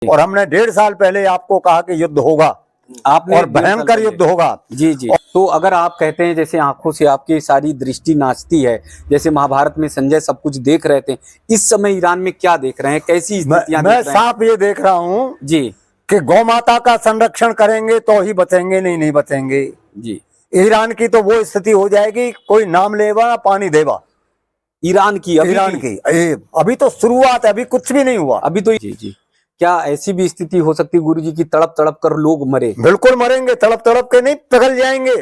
और हमने 1.5 साल पहले आपको कहा कि युद्ध होगा, आपने और भयंकर युद्ध होगा। जी जी। तो अगर आप कहते हैं जैसे आंखों से आपकी सारी दृष्टि नाचती है, जैसे महाभारत में संजय सब कुछ देख रहे थे, इस समय ईरान में क्या देख रहे हैं, कैसी स्थितियां मैं देख रहे हैं? साफ ये देख रहा हूँ जी कि गौ माता का संरक्षण करेंगे तो ही बचेंगे, नहीं बचेंगे। जी। ईरान की तो वो स्थिति हो जाएगी, कोई नाम लेवा पानी देवा। ईरान की ईरान की अभी तो शुरुआत है, अभी कुछ भी नहीं हुआ। अभी तो जी जी। क्या ऐसी भी स्थिति हो सकती है गुरुजी की तड़प तड़प कर लोग मरे? बिल्कुल मरेंगे, तड़प तड़प के नहीं, पिघल जाएंगे।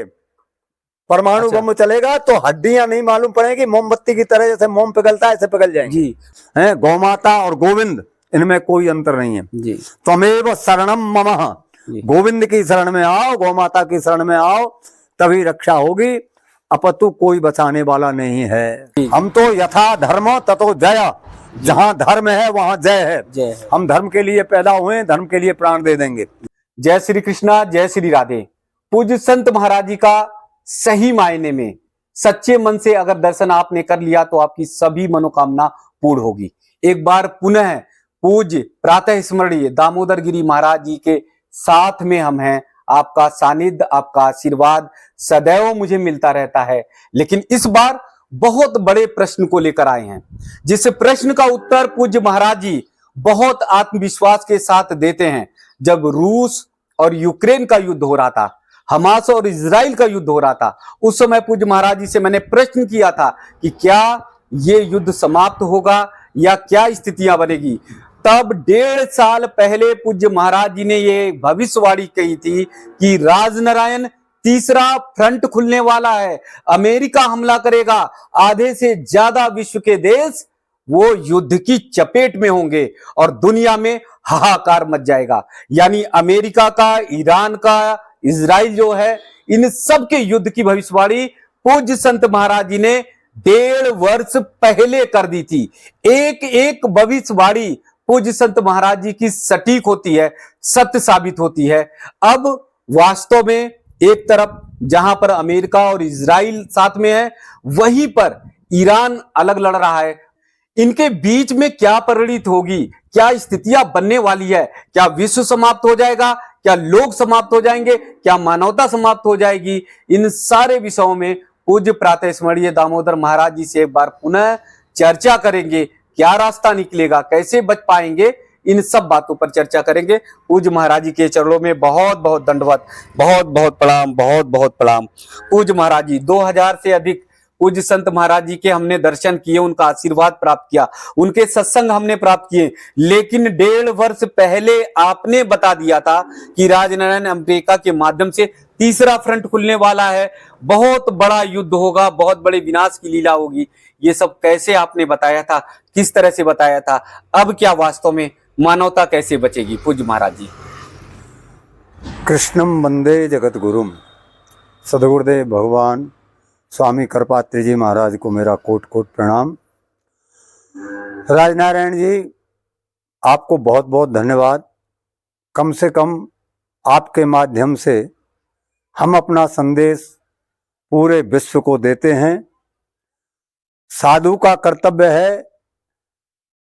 परमाणु बम चलेगा तो हड्डियां नहीं मालूम पड़ेगी, मोमबत्ती की तरह जैसे मोम पिघलता है ऐसे पिघल जाएंगे जी। हैं, गौमाता और गोविंद इनमें कोई अंतर नहीं है जी। त्वमेव शरणम ममः, गोविंद की शरण में आओ, गौमाता की शरण में आओ, तभी रक्षा होगी, अपतु कोई बचाने वाला नहीं है। हम तो यथा धर्म ततो जय, जहां धर्म है वहां जय है। जय है। हम धर्म के लिए पैदा हुए, धर्म के लिए प्राण दे देंगे। जय श्री कृष्णा, जय श्री राधे। पूज्य संत महाराज जी का सही मायने में सच्चे मन से अगर दर्शन आपने कर लिया तो आपकी सभी मनोकामना पूर्ण होगी। एक बार पुनः पूज्य प्रातः स्मरणीय दामोदर गिरी महाराज जी के साथ में हम हैं। आपका सानिध्य, आपका आशीर्वाद सदैव मुझे मिलता रहता है, लेकिन इस बार बहुत बड़े प्रश्न को लेकर आए हैं, जिस प्रश्न का उत्तर पूज्य महाराज जी बहुत आत्मविश्वास के साथ देते हैं। जब रूस और यूक्रेन का युद्ध हो रहा था, हमास और इजराइल का युद्ध हो रहा था, उस समय पूज्य महाराज जी से मैंने प्रश्न किया था कि क्या ये युद्ध समाप्त होगा या क्या स्थितियां बनेगी। तब 1.5 साल पहले पूज्य महाराज जी ने ये भविष्यवाणी कही थी कि राजनारायण तीसरा फ्रंट खुलने वाला है, अमेरिका हमला करेगा, आधे से ज्यादा विश्व के देश वो युद्ध की चपेट में होंगे और दुनिया में हाहाकार मच जाएगा। यानी अमेरिका का, ईरान का, इजराइल जो है, इन सब के युद्ध की भविष्यवाणी पूज्य संत महाराज जी ने 1.5 वर्ष पहले कर दी थी। एक एक भविष्यवाणी पूज्य संत महाराज जी की सटीक होती है, सत्य साबित होती है। अब वास्तव में एक तरफ जहां पर अमेरिका और इजराइल साथ में है, वहीं पर ईरान अलग लड़ रहा है। इनके बीच में क्या परिणित होगी, क्या स्थितियां बनने वाली है, क्या विश्व समाप्त हो जाएगा, क्या लोग समाप्त हो जाएंगे, क्या मानवता समाप्त हो जाएगी, इन सारे विषयों में पूज्य प्रातः स्मरणीय दामोदर महाराज जी से एक बार पुनः चर्चा करेंगे। क्या रास्ता निकलेगा, कैसे बच पाएंगे, इन सब बातों पर चर्चा करेंगे। पूज्य महाराज जी के चरणों में बहुत बहुत दंडवत, बहुत बहुत प्रणाम, बहुत बहुत प्रणाम। पूज्य महाराज जी 2000 से अधिक पूज्य संत महाराज जी के हमने दर्शन किए, उनका आशीर्वाद प्राप्त किया, उनके सत्संग हमने प्राप्त किए, लेकिन 1.5 वर्ष पहले आपने बता दिया था कि राजनारायण अमेरिका के माध्यम से तीसरा फ्रंट खुलने वाला है, बहुत बड़ा युद्ध होगा, बहुत बड़े विनाश की लीला होगी। ये सब कैसे आपने बताया था, किस तरह से बताया था, अब क्या वास्तव में मानवता कैसे बचेगी? पूज्य महाराज जी। कृष्णम वंदे जगत गुरुम, सदगुरुदेव भगवान स्वामी करपात्री जी महाराज को मेरा कोट कोट प्रणाम। राजनारायण जी, आपको बहुत बहुत धन्यवाद। कम से कम आपके माध्यम से हम अपना संदेश पूरे विश्व को देते हैं। साधु का कर्तव्य है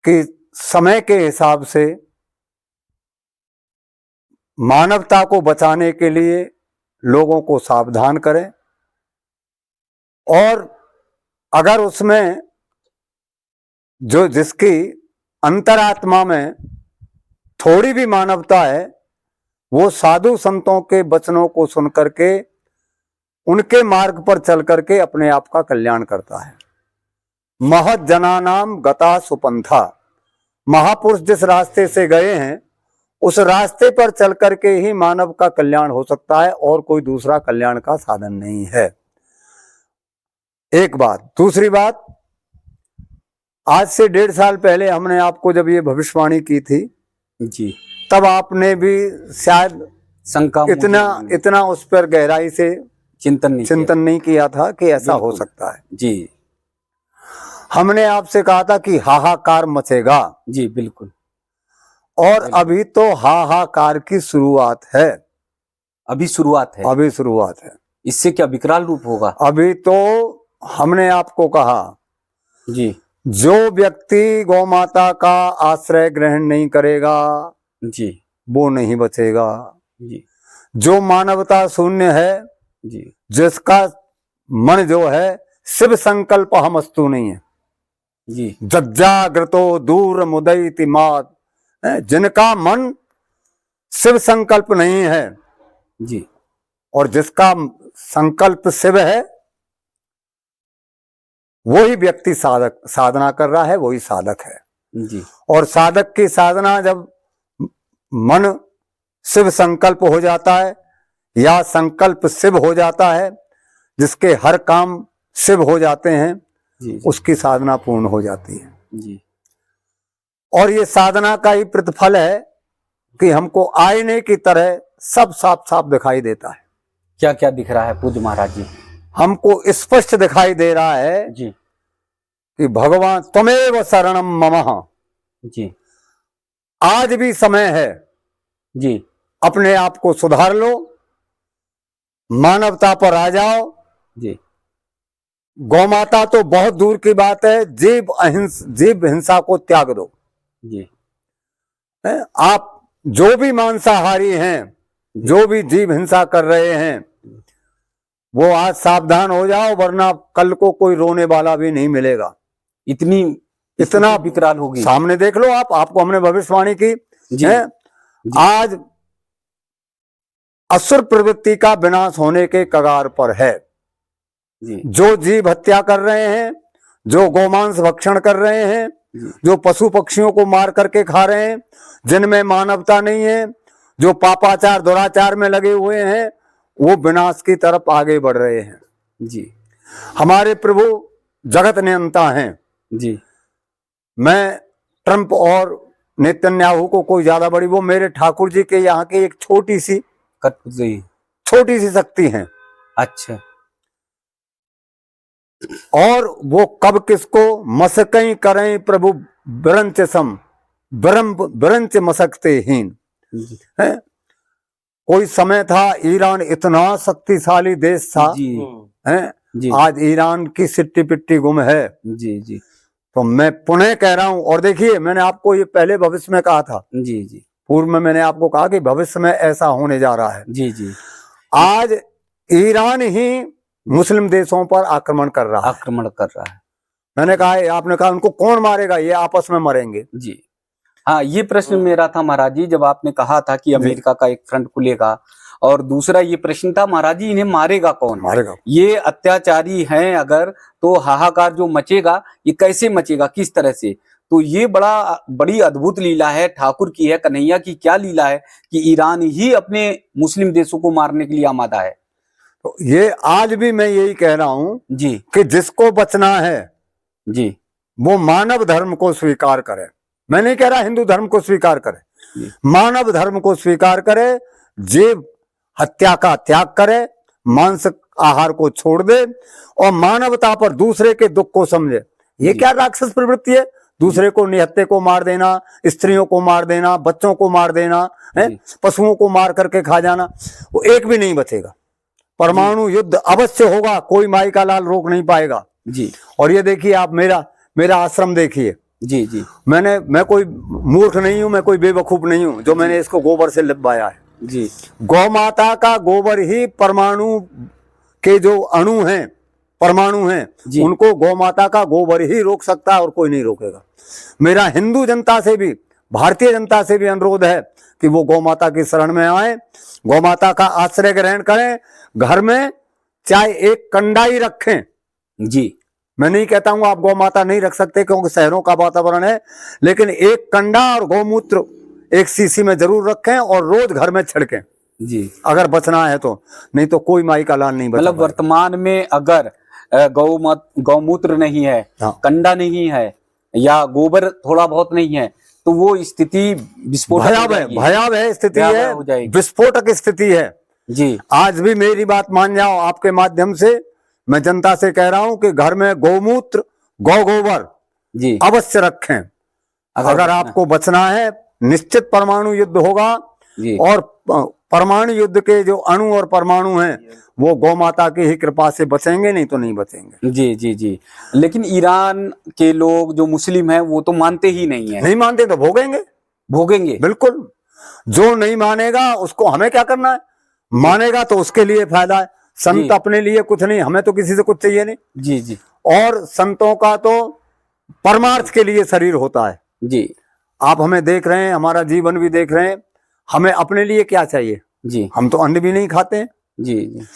कि समय के हिसाब से मानवता को बचाने के लिए लोगों को सावधान करें, और अगर उसमें जो जिसकी अंतरात्मा में थोड़ी भी मानवता है, वो साधु संतों के वचनों को सुन करके उनके मार्ग पर चल करके अपने आप का कल्याण करता है। महत जनानाम गता सुपंथा, महापुरुष जिस रास्ते से गए हैं उस रास्ते पर चल करके ही मानव का कल्याण हो सकता है, और कोई दूसरा कल्याण का साधन नहीं है। एक बात। दूसरी बात, आज से 1.5 साल पहले हमने आपको जब ये भविष्यवाणी की थी जी, तब आपने भी शायद शंका इतना उस पर गहराई से चिंतन नहीं किया था कि ऐसा हो सकता है। जी, हमने आपसे कहा था कि हाहाकार मचेगा। जी बिल्कुल। और अभी तो हाहाकार की शुरुआत है। अभी शुरुआत है। अभी शुरुआत है। इससे क्या विकराल रूप होगा? अभी तो हमने आपको कहा जी, जो व्यक्ति गौ माता का आश्रय ग्रहण नहीं करेगा, जी वो नहीं बचेगा। जी जो मानवता शून्य है, जी जिसका मन जो है शिव संकल्प हमस्तु नहीं है, जी जज्जाग्रतो दूर मुदयति मात, जिनका मन शिव संकल्प नहीं है जी और जिसका संकल्प शिव है, वही व्यक्ति साधक साधना कर रहा है, वही साधक है। जी और साधक की साधना जब मन शिव संकल्प हो जाता है या संकल्प शिव हो जाता है, जिसके हर काम शिव हो जाते हैं, जी उसकी साधना पूर्ण हो जाती है। जी और ये साधना का ही प्रतिफल है कि हमको आईने की तरह सब साफ साफ दिखाई देता है। क्या क्या दिख रहा है पूज्य महाराज जी? हमको स्पष्ट दिखाई दे रहा है जी कि भगवान त्वमेव शरणम ममः। जी आज भी समय है, जी अपने आप को सुधार लो, मानवता पर आ जाओ। जी गौमाता तो बहुत दूर की बात है, जीव हिंसा को त्याग दो। जी आप जो भी मांसाहारी हैं, जो भी जीव हिंसा कर रहे हैं, वो आज सावधान हो जाओ, वरना कल को कोई रोने वाला भी नहीं मिलेगा। इतना विकराल होगी। सामने देख लो आप, आपको हमने भविष्यवाणी की जी, है। जी। आज असुर प्रवृत्ति का विनाश होने के कगार पर है। जी जो जीव हत्या कर रहे हैं, जो गोमांस भक्षण कर रहे हैं, जो पशु पक्षियों को मार करके खा रहे हैं, जिनमें मानवता नहीं है, जो पापाचार दुराचार में लगे हुए हैं, वो विनाश की तरफ आगे बढ़ रहे हैं। जी हमारे प्रभु जगत नियंता हैं। जी मैं ट्रंप और नेतन्याहू को कोई ज्यादा बड़ी, वो मेरे ठाकुर जी के यहाँ की एक छोटी सी शक्ति है। अच्छा। और वो कब किसको मसकई करें प्रभु बिरंच सम बिरंच मसकते हीन है। कोई समय था ईरान इतना शक्तिशाली देश था जी है, जी आज ईरान की सिट्टी पिट्टी गुम है। जी जी तो मैं पुनः कह रहा हूं, और देखिए मैंने आपको ये पहले भविष्य में कहा था, जी जी पूर्व में मैंने आपको कहा कि भविष्य में ऐसा होने जा रहा है। जी जी आज ईरान ही मुस्लिम देशों पर आक्रमण कर रहा है। मैंने कहा, आपने कहा उनको कौन मारेगा, ये आपस में मरेंगे। जी हाँ, ये प्रश्न मेरा था महाराज जी, जब आपने कहा था कि अमेरिका का एक फ्रंट खुलेगा, और दूसरा ये प्रश्न था महाराज जी, इन्हें मारेगा कौन? मारेगा ये अत्याचारी हैं अगर, तो हाहाकार जो मचेगा ये कैसे मचेगा, किस तरह से? तो ये बड़ी अद्भुत लीला है, ठाकुर की है, कन्हैया की क्या लीला है कि ईरान ही अपने मुस्लिम देशों को मारने के लिए आमादा है। तो ये आज भी मैं यही कह रहा हूं जी कि जिसको बचना है जी वो मानव धर्म को स्वीकार करे। मैं नहीं कह रहा हिंदू धर्म को स्वीकार करे, मानव धर्म को स्वीकार करे, जीव हत्या का त्याग करे, मांस आहार को छोड़ दे और मानवता पर दूसरे के दुख को समझे। ये क्या राक्षस प्रवृत्ति है? दूसरे को निहत्थे को मार देना, स्त्रियों को मार देना, बच्चों को मार देना है, पशुओं को मार करके खा जाना, वो एक भी नहीं बचेगा। परमाणु युद्ध अवश्य होगा, कोई माई का लाल रोक नहीं पाएगा जी। और ये देखिए आप मेरा आश्रम देखिए। जी जी मैं कोई मूर्ख नहीं हूं, मैं कोई बेवकूफ नहीं हूं जो मैंने इसको गोबर से लिपवाया है। जी गौ माता का गोबर ही परमाणु के जो अणु हैं, परमाणु हैं, उनको गौ माता का गोबर ही रोक सकता है और कोई नहीं रोकेगा। मेरा हिंदू जनता से भी, भारतीय जनता से भी अनुरोध है कि वो गौ माता की शरण में आए, गौ माता का आश्रय ग्रहण करें, घर में चाहे एक कंडा ही रखें। जी मैं नहीं कहता हूं आप गौ माता नहीं रख सकते क्योंकि शहरों का वातावरण है, लेकिन एक कंडा और गौमूत्र एक शीशी में जरूर रखें और रोज घर में छिड़कें जी, अगर बचना है तो, नहीं तो कोई माई का लाल नहीं बचा। मतलब वर्तमान में अगर गौमूत्र नहीं है, कंडा नहीं है या गोबर थोड़ा बहुत नहीं है, तो वो स्थिति भयावह स्थिति है, विस्फोटक स्थिति है जी। आज भी मेरी बात मान जाओ, आपके माध्यम से मैं जनता से कह रहा हूं कि घर में गौमूत्र गोबर जी अवश्य रखें। अगर आपको बचना है, निश्चित परमाणु युद्ध होगा और परमाणु युद्ध के जो अणु और परमाणु हैं वो गौ माता की ही कृपा से बचेंगे, नहीं तो नहीं बचेंगे। जी जी जी। लेकिन ईरान के लोग जो मुस्लिम हैं वो तो मानते ही नहीं है। नहीं मानते तो भोगेंगे भोगेंगे बिल्कुल। जो नहीं मानेगा उसको हमें क्या करना है, मानेगा तो उसके लिए फायदा है। जी। संत अपने लिए कुछ नहीं, हमें तो किसी से कुछ चाहिए नहीं। जी जी और संतों का तो परमार्थ के लिए शरीर होता है। जी आप हमें देख रहे हैं, हमारा जीवन भी देख रहे हैं, हमें अपने लिए क्या चाहिए? जी हम तो अन्न भी नहीं खाते हैं जी जी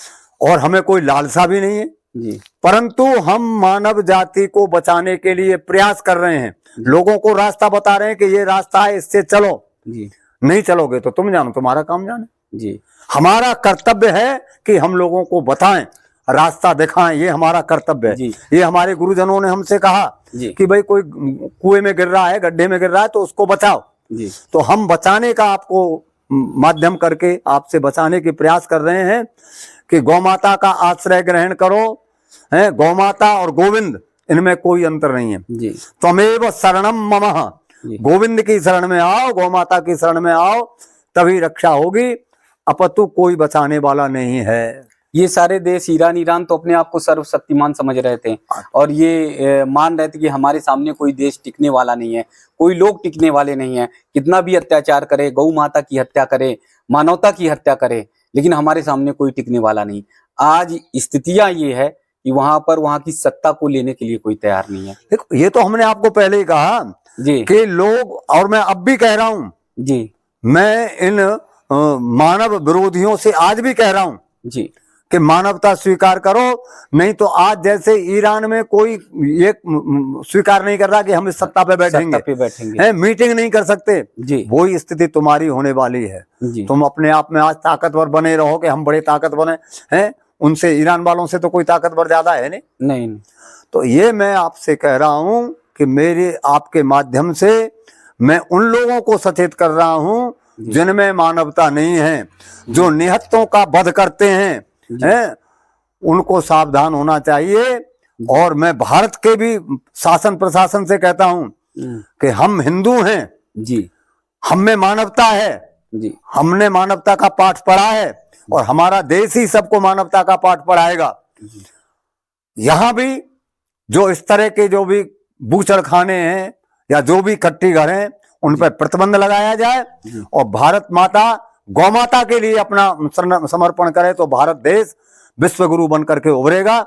और हमें कोई लालसा भी नहीं है, जी परंतु हम मानव जाति को बचाने के लिए प्रयास कर रहे हैं, लोगों को रास्ता बता रहे हैं कि ये रास्ता है, इससे चलो। जी नहीं चलोगे तो तुम जानो, तुम्हारा काम जाने। जी हमारा कर्तव्य है कि हम लोगों को बताएं, रास्ता दिखाएं, ये हमारा कर्तव्य है। जी। ये हमारे गुरुजनों ने हमसे कहा जी कि भाई कोई कुएं में गिर रहा है, गड्ढे में गिर रहा है तो उसको बचाओ। जी तो हम बचाने का आपको माध्यम करके आपसे बचाने के प्रयास कर रहे हैं कि गौ माता का आश्रय ग्रहण करो। है गौ माता और गोविंद, इनमें कोई अंतर नहीं है। जी त्वमेव शरणम ममः, जी। गोविंद की शरण में आओ, गौ माता की शरण में आओ, तभी रक्षा होगी, अपतु कोई बचाने वाला नहीं है। ये सारे देश ईरान तो अपने आप को सर्वशक्तिमान समझ रहे थे और ये मान रहे थे कि हमारे सामने कोई देश टिकने वाला नहीं है, कोई लोग टिकने वाले नहीं है। कितना भी अत्याचार करे, गौ माता की हत्या करे, मानवता की हत्या करे, लेकिन हमारे सामने कोई टिकने वाला नहीं। आज स्थितियां ये है कि वहां की सत्ता को लेने के लिए कोई तैयार नहीं है। देखो, ये तो हमने आपको पहले ही कहा जी कि लोग, और मैं अब भी कह रहा हूं, जी मैं इन मानव विरोधियों से आज भी कह रहा हूं जी कि मानवता स्वीकार करो, नहीं तो आज जैसे ईरान में कोई ये स्वीकार नहीं कर रहा कि हम इस सत्ता पे बैठेंगे, सत्ता पे बैठेंगे। है, मीटिंग नहीं कर सकते, जी वही स्थिति तुम्हारी होने वाली है। जी तुम अपने आप में आज ताकतवर बने रहो कि हम बड़े ताकतवर हैं, उनसे, ईरान वालों से तो कोई ताकतवर ज्यादा है नहीं। नहीं तो ये मैं आपसे कह रहा हूं कि मेरे आपके माध्यम से मैं उन लोगों को सचेत कर रहा हूं जिनमें मानवता नहीं है, जो निहत्तों का वध करते हैं, उनको सावधान होना चाहिए। और मैं भारत के भी शासन प्रशासन से कहता हूं कि हम हिंदू हैं, जी हम में मानवता है, जी हमने मानवता का पाठ पढ़ा है और हमारा देश ही सबको मानवता का पाठ पढ़ाएगा। यहां भी जो इस तरह के जो भी बूचड़ खाने हैं या जो भी कट्टी घर हैं, उन पर प्रतिबंध लगाया जाए और भारत माता, गौ माता के लिए अपना समर्पण करे तो भारत देश विश्व गुरु बनकर के उभरेगा।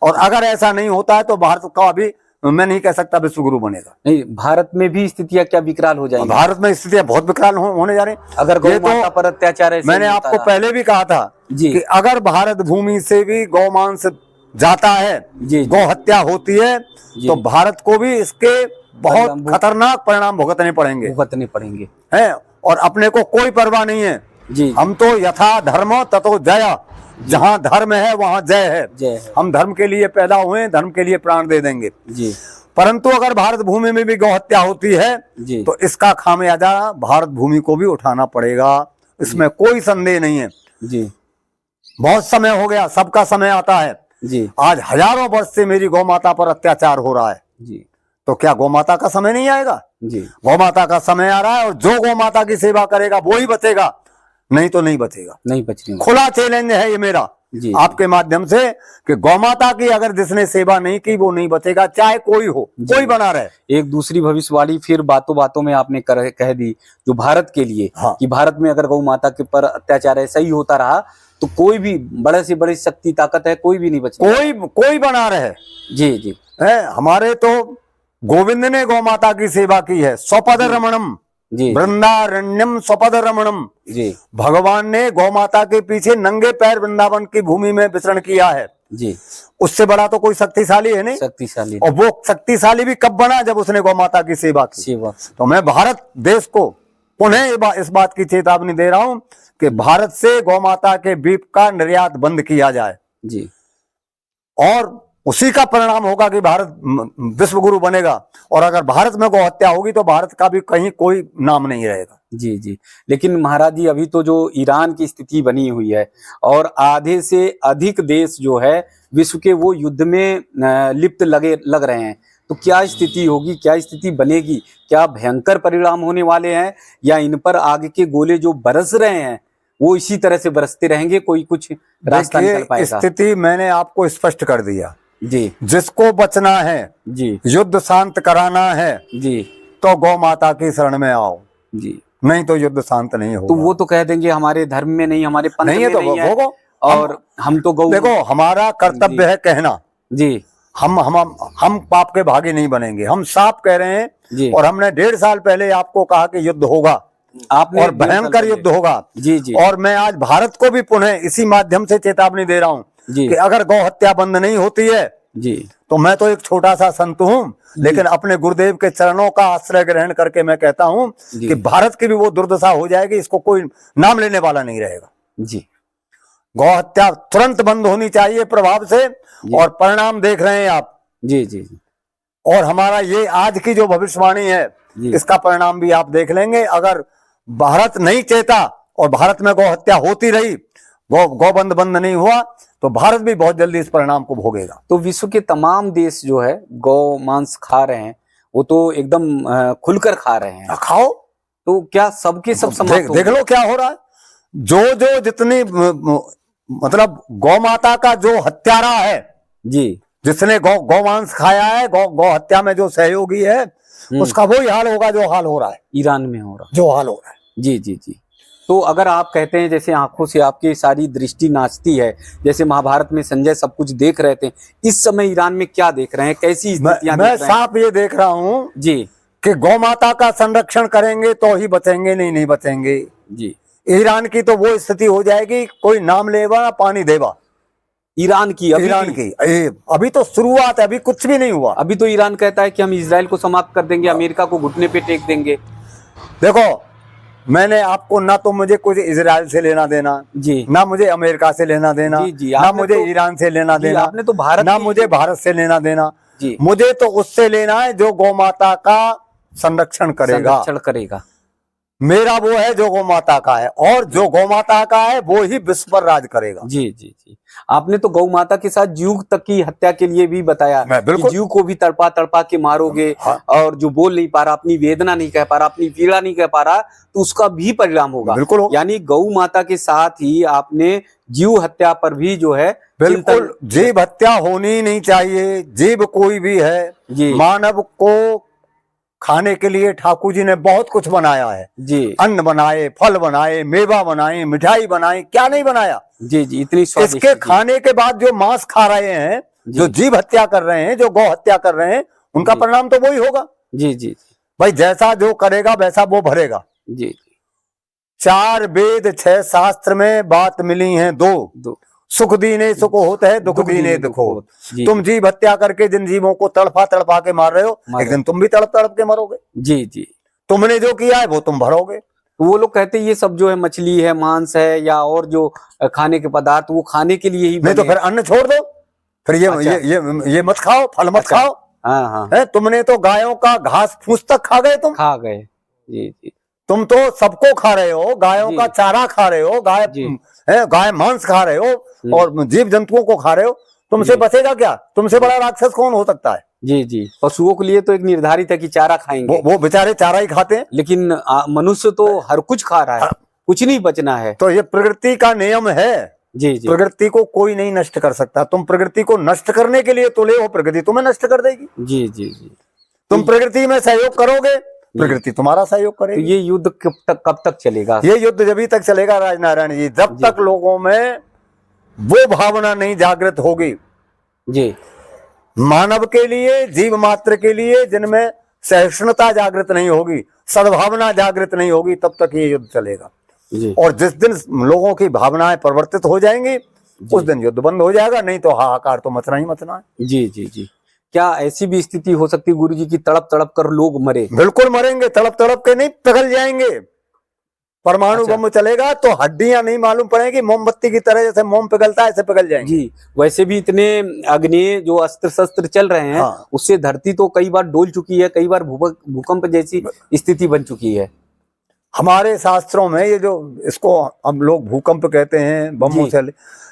और अगर ऐसा नहीं होता है तो भारत का अभी, मैं नहीं कह सकता विश्व गुरु बनेगा। नहीं, भारत में भी स्थितियां क्या विकराल हो जाएंगी। भारत में स्थितियां बहुत विकराल होने जा रही हैं। अगर गौ ये तो माता पर अत्याचार ऐसे मैंने नहीं होता आपको रहा। पहले भी कहा था जी कि अगर भारत भूमि से भी गौमांस जाता है, जी गौ हत्या होती है, तो भारत को भी इसके बहुत खतरनाक परिणाम भुगतने पड़ेंगे हैं। और अपने को कोई परवाह नहीं है जी। हम तो यथा धर्मो ततो जय, जहाँ धर्म है वहाँ जय है। हम धर्म के लिए पैदा हुए, धर्म के लिए प्राण दे देंगे जी। परंतु अगर भारत भूमि में भी गौ हत्या होती है जी। तो इसका खामियाजा भारत भूमि को भी उठाना पड़ेगा, इसमें कोई संदेह नहीं है जी। बहुत समय हो गया, सबका समय आता है जी। आज हजारों वर्ष से मेरी गौ माता पर अत्याचार हो रहा है जी। तो क्या गौ माता का समय नहीं आएगा? जी। गौ माता का समय आ रहा है और जो गौ माता की सेवा करेगा वो ही बचेगा, नहीं तो नहीं बचेगा। नहीं बच रही। खुला चैलेंज है ये मेरा जी। आपके माध्यम से कि गौ माता की अगर जिसने सेवा नहीं की वो नहीं बचेगा, चाहे कोई हो, कोई बना रहे। एक दूसरी भविष्यवाणी फिर बातों बातों में आपने कह दी जो भारत के लिए, हाँ। कि भारत में अगर गौ माता के पर अत्याचार ऐसा ही होता रहा तो कोई भी बड़े से बड़ी शक्ति ताकत है, कोई भी नहीं बचेगा, कोई बना रहे। जी जी है, हमारे तो गोविंद ने गौ माता की सेवा की है, स्वपद रमणम जी। वृंदारण्यम स्वपद रमणम। जी। भगवान ने गौ माता के पीछे नंगे पैर वृंदावन की भूमि में विचरण किया है जी। उससे बड़ा तो कोई शक्तिशाली है नहीं। शक्तिशाली। और वो शक्तिशाली भी कब बना? जब उसने गौ माता की सेवा की। तो मैं भारत देश को पुनः इस बात की चेतावनी दे रहा हूं कि भारत से गौ माता के बीफ का निर्यात बंद किया जाए जी। और उसी का परिणाम होगा कि भारत विश्व गुरु बनेगा। और अगर भारत में गौ हत्या होगी तो भारत का भी कहीं कोई नाम नहीं रहेगा। जी जी। लेकिन महाराज जी, अभी तो जो ईरान की स्थिति बनी हुई है और आधे से अधिक देश जो है विश्व के वो युद्ध में लिप्त लग रहे हैं, तो क्या स्थिति होगी, क्या स्थिति बनेगी? क्या भयंकर परिणाम होने वाले हैं या इन पर आग के गोले जो बरस रहे हैं वो इसी तरह से बरसते रहेंगे, कोई कुछ रास्ता निकल पाएगा? स्थिति मैंने आपको स्पष्ट कर दिया जी। जिसको बचना है जी, युद्ध शांत कराना है जी, तो गौ माता की शरण में आओ जी। नहीं तो युद्ध शांत नहीं तो होगा। वो तो कह देंगे हमारे धर्म में नहीं, हमारे पंथ नहीं है में तो नहीं है, भोगो। और हम तो गौ। देखो हमारा कर्तव्य है कहना, जी हम पाप के भागी नहीं बनेंगे, हम साफ कह रहे हैं। जी। और हमने 1.5 साल पहले आपको कहा कि युद्ध होगा, आपने और भयंकर युद्ध होगा। जी जी और मैं आज भारत को भी पुनः इसी माध्यम से चेतावनी दे रहा हूं जी कि अगर गौ हत्या बंद नहीं होती है जी तो मैं तो एक छोटा सा संत हूं, लेकिन अपने गुरुदेव के चरणों का आश्रय ग्रहण करके मैं कहता हूं जी। कि भारत की भी वो दुर्दशा हो जाएगी, इसको कोई नाम लेने वाला नहीं रहेगा। जी गौ हत्या तुरंत बंद होनी चाहिए प्रभाव से, और परिणाम देख रहे हैं आप। जी जी जी और हमारा ये आज की जो भविष्यवाणी है, जी। इसका परिणाम भी आप देख लेंगे। अगर भारत नहीं चेता और भारत में गौ हत्या होती रही, गौबंद बंद नहीं हुआ, तो भारत भी बहुत जल्दी इस परिणाम को भोगेगा। तो विश्व के तमाम देश जो है गौ मांस खा रहे हैं, वो तो एकदम खुलकर खा रहे हैं। खाओ, तो क्या सबके सब समाप्त हो देख गए? लो क्या हो रहा है। जो जितनी मतलब गौ माता का जो हत्यारा है, जी जिसने गौ मांस खाया है, गौ हत्या में जो सहयोगी है, उसका वही हाल होगा जो हाल हो रहा है, ईरान में हो रहा जो हाल हो रहा है। जी जी जी। तो अगर आप कहते हैं जैसे आंखों से आपकी सारी दृष्टि नाचती है, जैसे महाभारत में संजय सब कुछ देख रहे थे, इस समय ईरान में क्या देख रहे हैं, कैसी स्थितियां मैं देख रहे हैं? साफ ये देख रहा हूं जी कि गौ माता का संरक्षण करेंगे तो ही बचेंगे, नहीं बचेंगे। जी। ईरान की तो वो स्थिति हो जाएगी, कोई नाम लेवा पानी देवा। ईरान की ईरान की अभी तो शुरुआत है, अभी कुछ भी नहीं हुआ। अभी तो ईरान कहता है कि हम इजराइल को समाप्त कर देंगे, अमेरिका को घुटने पे टेक देंगे। देखो, मैंने आपको ना तो मुझे कुछ इजराइल से लेना देना, जी ना मुझे अमेरिका से लेना देना, जी जी। ना मुझे ईरान से लेना देना, आपने तो भारत ना मुझे भारत से लेना देना। जी। मुझे तो उससे लेना है जो गौ माता का संरक्षण करेगा। मेरा वो है जो गौ माता का है, और जो गौ माता का है वो ही विश्व पर राज करेगा। जी जी जी। आपने तो गौ माता के साथ जीव तक की हत्या के लिए भी बताया कि जीव को भी तड़पा तड़पा के मारोगे। हाँ। और जो बोल नहीं पा रहा, अपनी वेदना नहीं कह पा रहा, अपनी पीड़ा नहीं कह पा रहा, तो उसका भी परिणाम होगा। बिल्कुल होगा। यानी गौ माता के साथ ही आपने जीव हत्या पर भी जो है बिल्कुल, जीव हत्या होनी नहीं चाहिए। जीव कोई भी है, जी। मानव को खाने के लिए ठाकुर जी ने बहुत कुछ बनाया है जी। अन्न बनाए, फल बनाए, मेवा बनाए, मिठाई बनाई, क्या नहीं बनाया। जी जी। इतनी इसके खाने के बाद जो मांस खा रहे हैं, जो जीव हत्या कर रहे हैं, जो गौ हत्या कर रहे हैं, उनका परिणाम तो वही होगा। जी जी भाई, जैसा जो करेगा वैसा वो भरेगा। जी। 4 वेद 6 शास्त्र में बात मिली है दो, सुख दीने सुख होता है, दुख दीने दुख हो। तुम जीव हत्या करके जिन जीवों को तड़पा तड़पा के मार रहे हो, एक दिन तुम भी तड़प तड़प के मरोगे। जी जी। तुमने जो किया है वो तुम भरोगे। तो वो लोग कहते हैं ये सब जो है मछली है, मांस है, या और जो खाने के पदार्थ, वो खाने के लिए ही नहीं तो फिर अन्न छोड़ दो, फिर ये मत खाओ, फल मत खाओ। हाँ हाँ। है, तुमने तो गायों का घास फूस तक खा गए, तुम खा गए। जी जी। तुम तो सबको खा रहे हो, गायों का चारा खा रहे हो, गाय मांस खा रहे हो, और जीव जंतुओं को खा रहे हो। तुमसे बचेगा क्या? तुमसे बड़ा राक्षस कौन हो सकता है? जी जी। पशुओं के लिए तो एक निर्धारित है कि चारा खाएंगे, वो बेचारे चारा ही खाते हैं, लेकिन मनुष्य तो हर कुछ खा रहा है, कुछ नहीं बचना है। तो ये प्रकृति का नियम है। जी जी। प्रकृति को कोई नहीं नष्ट कर सकता। तुम प्रकृति को नष्ट करने के लिए तुले हो, प्रकृति तुम्हें नष्ट कर देगी। जी जी जी। तुम प्रकृति में सहयोग करोगे, प्रकृति तुम्हारा सहयोग करेगी। तो ये युद्ध कब तक चलेगा? ये युद्ध जब तक चलेगा राजनारायण जी, जब तक लोगों में वो भावना नहीं जागृत होगी जी, मानव के लिए, जीव मात्र के लिए, जिनमें सहिष्णुता जागृत नहीं होगी, सद्भावना जागृत नहीं होगी, तब तक ये युद्ध चलेगा। जी। और जिस दिन लोगों की भावनाएं परिवर्तित हो जाएंगी, उस दिन युद्ध बंद हो जाएगा, नहीं तो हाहाकार तो मचना ही मचना है। जी जी जी। क्या ऐसी भी स्थिति हो सकती है गुरु जी की तड़प तड़प कर लोग मरे? बिल्कुल मरेंगे, तड़प तड़प के नहीं, पिघल जाएंगे। परमाणु बम चलेगा तो हड्डियां नहीं मालूम पड़ेगी, मोमबत्ती की तरह जैसे मोम पिघलता है ऐसे पिघल जाएंगे। जी। वैसे भी इतने अग्नि जो अस्त्र शस्त्र चल रहे हैं, हाँ। उससे धरती तो कई बार डोल चुकी है, कई बार भूकंप जैसी स्थिति बन चुकी है। हमारे शास्त्रों में ये जो इसको हम लोग भूकंप कहते हैं, बमों से,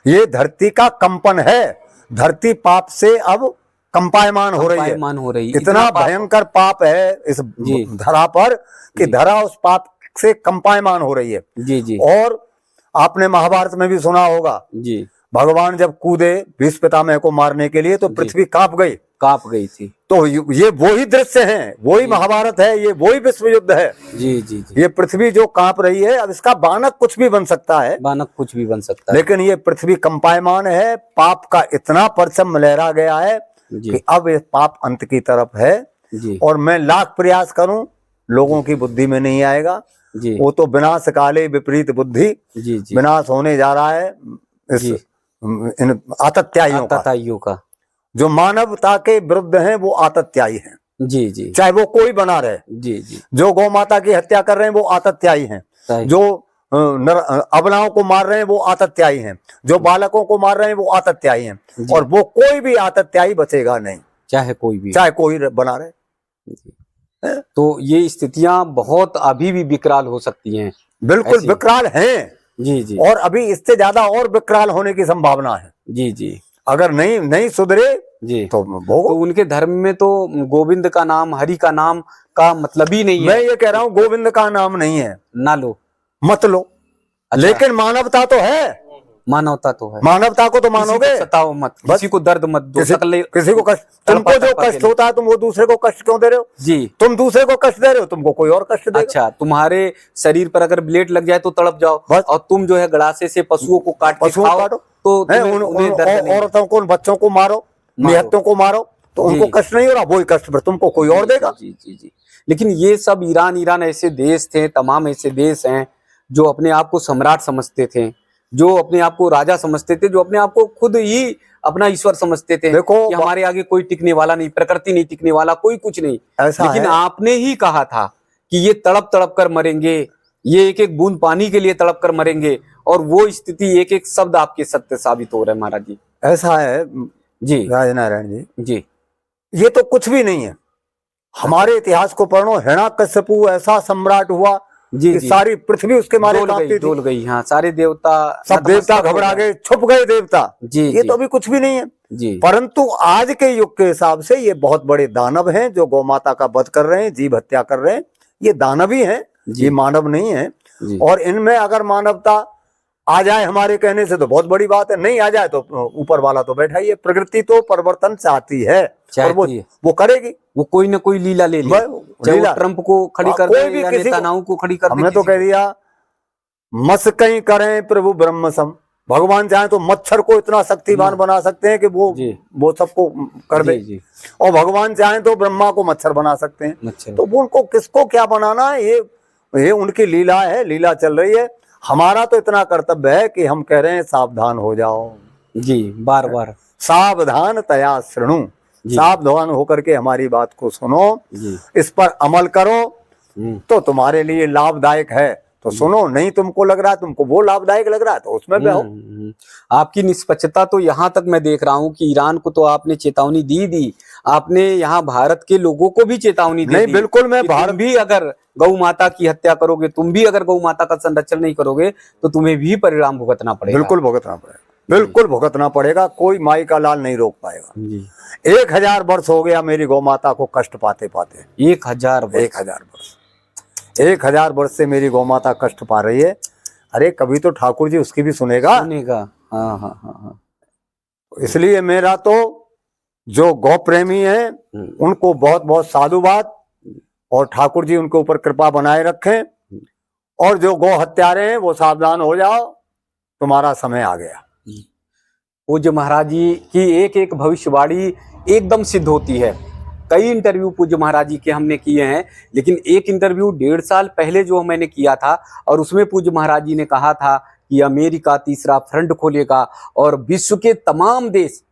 ये धरती का कंपन है। धरती पाप से अब कंपायमान हो रही है। इतना भयंकर पाप है इस धरा पर कि धरा उस पाप से कंपायमान हो रही है। जी जी। और आपने महाभारत में भी सुना होगा जी, भगवान जब कूदे भीष्म पितामह को मारने के लिए तो पृथ्वी कांप गई। कांप गई थी। तो ये वही दृश्य है, वही महाभारत है, ये वही विश्व युद्ध है। जी जी जी। ये पृथ्वी जो कांप रही है, अब इसका बानक कुछ भी बन सकता है, बानक कुछ भी बन सकता है, लेकिन ये पृथ्वी कंपायमान है। पाप का इतना परचम लहरा गया है जी कि अब ये पाप अंत की तरफ है। जी और मैं लाख प्रयास करूं, लोगों की बुद्धि में नहीं आएगा। जी वो तो विनाश काले विपरीत बुद्धि, जी जी विनाश होने जा रहा है इस जी। इन आतताइयों का। आतताइयों का। जो मानवता के विरुद्ध हैं वो आतताई हैं, जी जी चाहे वो कोई बना रहे। जी जी। जो गौ माता की हत्या कर रहे हैं वो आतताई हैं, सही। जो अबलाओं को मार रहे हैं वो आतताई हैं, जो बालकों को मार रहे हैं वो आतताई हैं। जी। और वो कोई भी आतताई बचेगा नहीं, चाहे कोई भी, चाहे कोई बना रहे। तो ये स्थितियां बहुत अभी भी विकराल हो सकती हैं। बिल्कुल ऐसी। विकराल हैं, जी जी और अभी इससे ज्यादा और विकराल होने की संभावना है। जी जी अगर नहीं सुधरे जी। तो तो उनके धर्म में तो गोविंद का नाम, हरि का नाम का मतलब ही नहीं मैं है। ये कह रहा हूँ गोविंद का नाम नहीं है, ना लो, मत लो। अच्छा। लेकिन मानवता तो है, मानवता तो है। मानवता को तो किसी मानोगे। को सताओ मत, बस। किसी को दर्द मत दो, किसी को कष्ट, तुमको जो कष्ट होता है तुम वो दूसरे को कष्ट क्यों दे रहे हो? जी। तुम दूसरे को कष्ट दे रहे हो, तुमको कोई और कष्ट देगा। अच्छा, तुम्हारे शरीर पर अगर ब्लेड लग जाए तो तड़प जाओ, बस। और तुम जो है गड़ासे से पशुओं को काट के पशुओं खाओ, काटो, तो है, उन्हें दर्द नहीं। औरतों को, उन बच्चों को मारो, निहत्तों को मारो, तो उनको जी। कष्ट नहीं हो रहा, वही कष्ट फिर तुमको कोई और देगा। जी जी जी। लेकिन ये सब ईरान ऐसे देश थे, तमाम ऐसे देश हैं जो अपने आप को सम्राट समझते थे, जो अपने आप को राजा समझते थे, जो अपने आप को खुद ही अपना ईश्वर समझते थे। देखो, कि हमारे आगे कोई टिकने वाला नहीं, प्रकृति नहीं टिकने वाला, कोई कुछ नहीं। ऐसा लेकिन है। आपने ही कहा था कि ये तड़प तड़प कर मरेंगे, ये एक एक बूंद पानी के लिए तड़प कर मरेंगे, और वो स्थिति एक एक शब्द आपके सत्य साबित हो रहे हैं महाराज जी। ऐसा है जी राजनारायण जी, जी ये तो कुछ भी नहीं है। हमारे इतिहास को पढ़ो, हिरण्याकश्यपु ऐसा सम्राट हुआ जी कि जी। सारी पृथ्वी उसके मारे कांपती थी। डोल गई। हाँ, सारे देवता, सब देवता घबरा गए, छुप गए देवता। जी ये जी, तो अभी कुछ भी नहीं है। जी परंतु आज के युग के हिसाब से ये बहुत बड़े दानव हैं जो गौ माता का वध कर रहे हैं, जीव हत्या कर रहे हैं। ये दानव ही हैं, जी। ये मानव नहीं है। जी। और इनमें अगर मानवता आ जाए हमारे कहने से तो बहुत बड़ी बात है, नहीं आ जाए तो ऊपर वाला तो बैठा ही है। प्रकृति तो परिवर्तन चाहती है, और वो करेगी। वो कोई ना कोई लीला ले ले, चाहे वो ट्रंप को खड़ी कर दे या नेतान्याहू को खड़ी कर दे। हमने तो कह दिया मस्कई करें प्रभु ब्रह्म सम। भगवान चाहे तो मच्छर को इतना शक्तिवान बना सकते हैं कि वो सबको कर दे। जी। और भगवान चाहे तो ब्रह्मा को मच्छर बना सकते हैं। मच्छर। तो वो उनको किसको क्या बनाना है, ये उनकी लीला है, लीला चल रही है। हमारा तो इतना कर्तव्य है कि हम कह रहे हैं सावधान हो जाओ जी, बार बार सावधान तया शृणु, सावधान होकर के हमारी बात को सुनो, इस पर अमल करो तो तुम्हारे लिए लाभदायक है तो सुनो, नहीं तुमको लग रहा है, तुमको वो लाभदायक लग रहा है तो उसमें बहो। आपकी निष्पक्षता तो यहाँ तक मैं देख रहा हूँ कि ईरान को तो आपने चेतावनी दी, आपने यहाँ भारत के लोगों को भी चेतावनी दी। नहीं, बिल्कुल मैं भारत भी अगर गौ माता की हत्या करोगे, तुम भी अगर गौ माता का संरक्षण नहीं करोगे तो तुम्हें भी परिणाम भुगतना पड़ेगा। बिल्कुल भुगतना पड़ेगा, बिल्कुल भुगतना पड़ेगा। कोई माई का लाल नहीं रोक पाएगा। 1000 वर्ष हो गया मेरी गौ माता को कष्ट पाते पाते। 1000 वर्ष 1000 वर्ष से मेरी गौ माता कष्ट पा रही है। अरे कभी तो ठाकुर जी उसकी भी सुनेगा। हाँ। इसलिए मेरा तो जो गौ प्रेमी है उनको बहुत बहुत साधुवाद, और ठाकुर जी उनके ऊपर कृपा बनाए रखें। और जो गौ हत्यारे हैं वो सावधान हो जाओ, तुम्हारा समय आ गया। पूज्य महाराज जी की एक एक भविष्यवाणी एकदम सिद्ध होती है। कई इंटरव्यू पूज्य महाराज जी के हमने किए हैं, लेकिन एक इंटरव्यू 1.5 साल पहले जो मैंने किया था, और उसमें पूज्य महाराज जी ने कहा था कि अमेरिका तीसरा फ्रंट खोलेगा और विश्व के तमाम देश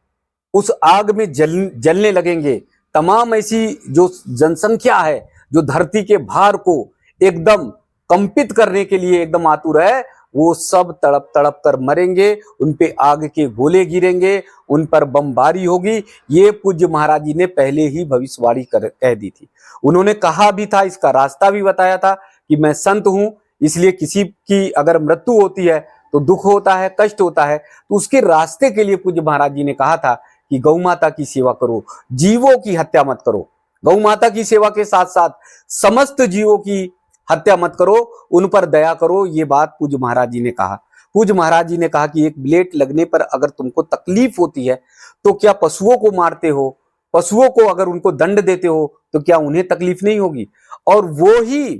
उस आग में जलने लगेंगे। तमाम ऐसी जो जनसंख्या है जो धरती के भार को एकदम कंपित करने के लिए एकदम आतुर है, वो सब तड़प तड़प कर मरेंगे, उन पे आग के गोले गिरेंगे, उन पर बमबारी होगी। ये पूज्य महाराज जी ने पहले ही भविष्यवाणी कह दी थी। उन्होंने कहा भी था, इसका रास्ता भी बताया था कि मैं संत हूं, इसलिए किसी की अगर मृत्यु होती है तो दुख होता है, कष्ट होता है, तो उसके रास्ते के लिए पूज्य महाराज जी ने कहा था कि गौ माता की सेवा करो, जीवों की हत्या मत करो। गौ माता की सेवा के साथ साथ समस्त जीवों की हत्या मत करो, उन पर दया करो। ये बात पूज्य महाराज जी ने कहा। पूज्य महाराज जी ने कहा कि एक ब्लेड लगने पर अगर तुमको तकलीफ होती है तो क्या पशुओं को मारते हो, पशुओं को अगर उनको दंड देते हो तो क्या उन्हें तकलीफ नहीं होगी? और वो ही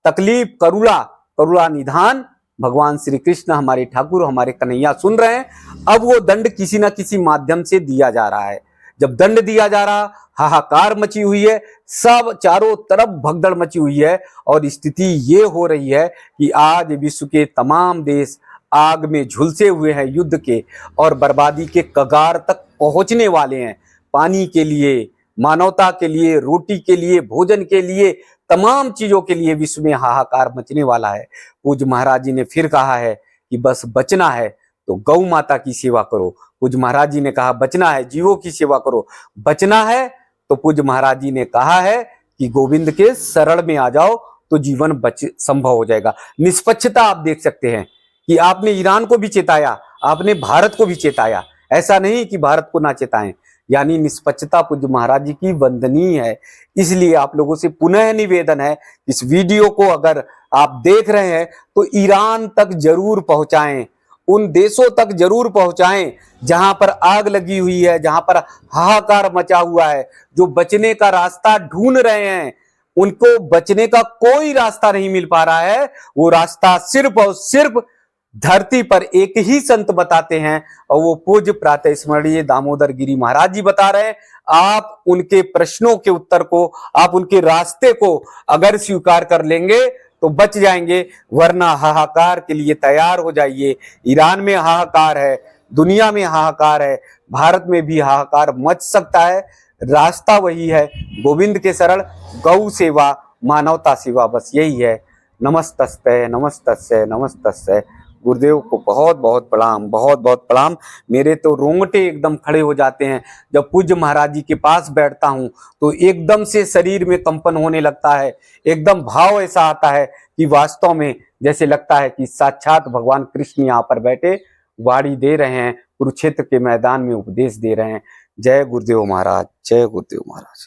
तकलीफ करुणा निधान भगवान श्री कृष्ण, हमारे ठाकुर, हमारे कन्हैया सुन रहे हैं। अब वो दंड किसी ना किसी माध्यम से दिया जा रहा है। जब दंड दिया जा रहा, हाहाकार मची हुई है, सब चारों तरफ भगदड़ मची हुई है और स्थिति ये हो रही है कि आज विश्व के तमाम देश आग में झुलसे हुए हैं, युद्ध के और बर्बादी के कगार तक पहुंचने वाले हैं। पानी के लिए, मानवता के लिए, रोटी के लिए, भोजन के लिए, तमाम चीजों के लिए विश्व में हाहाकार मचने वाला है। पूज्य महाराज जी ने फिर कहा है कि बस बचना है तो गौ माता की सेवा करो। पूज्य महाराज जी ने कहा बचना है, जीवों की सेवा करो। बचना है तो पूज्य महाराज जी ने कहा है कि गोविंद के शरण में आ जाओ तो जीवन बच संभव हो जाएगा। निष्पक्षता आप देख सकते हैं कि आपने ईरान को भी चेताया, आपने भारत को भी चेताया, ऐसा नहीं कि भारत को ना चेताएं। यानी निष्पक्षता पूज्य महाराज जी की वंदनीय है। इसलिए आप लोगों से पुनः निवेदन है, इस वीडियो को अगर आप देख रहे हैं तो ईरान तक जरूर पहुंचाएं, उन देशों तक जरूर पहुंचाएं जहां पर आग लगी हुई है, जहां पर हाहाकार मचा हुआ है, जो बचने का रास्ता ढूंढ रहे हैं, उनको बचने का कोई रास्ता नहीं मिल पा रहा है। वो रास्ता सिर्फ और सिर्फ धरती पर एक ही संत बताते हैं और वो पूज्य प्रातः स्मरणीय दामोदर गिरी महाराज जी बता रहे हैं। आप उनके प्रश्नों के उत्तर को, आप उनके रास्ते को अगर स्वीकार कर लेंगे तो बच जाएंगे, वरना हाहाकार के लिए तैयार हो जाइए। ईरान में हाहाकार है, दुनिया में हाहाकार है, भारत में भी हाहाकार मच सकता है। रास्ता वही है, गोविंद के शरण, गौ सेवा, मानवता सेवा, बस यही है। नमस्तस्ते नमस्तस्ते नमस्तस्ते। गुरुदेव को बहुत बहुत प्रणाम, बहुत बहुत प्रणाम। मेरे तो रोंगटे एकदम खड़े हो जाते हैं जब पूज्य महाराज जी के पास बैठता हूं तो एकदम से शरीर में कंपन होने लगता है। एकदम भाव ऐसा आता है कि वास्तव में जैसे लगता है कि साक्षात भगवान कृष्ण यहाँ पर बैठे वाणी दे रहे हैं, कुरुक्षेत्र के मैदान में उपदेश दे रहे हैं। जय गुरुदेव महाराज, जय गुरुदेव महाराज।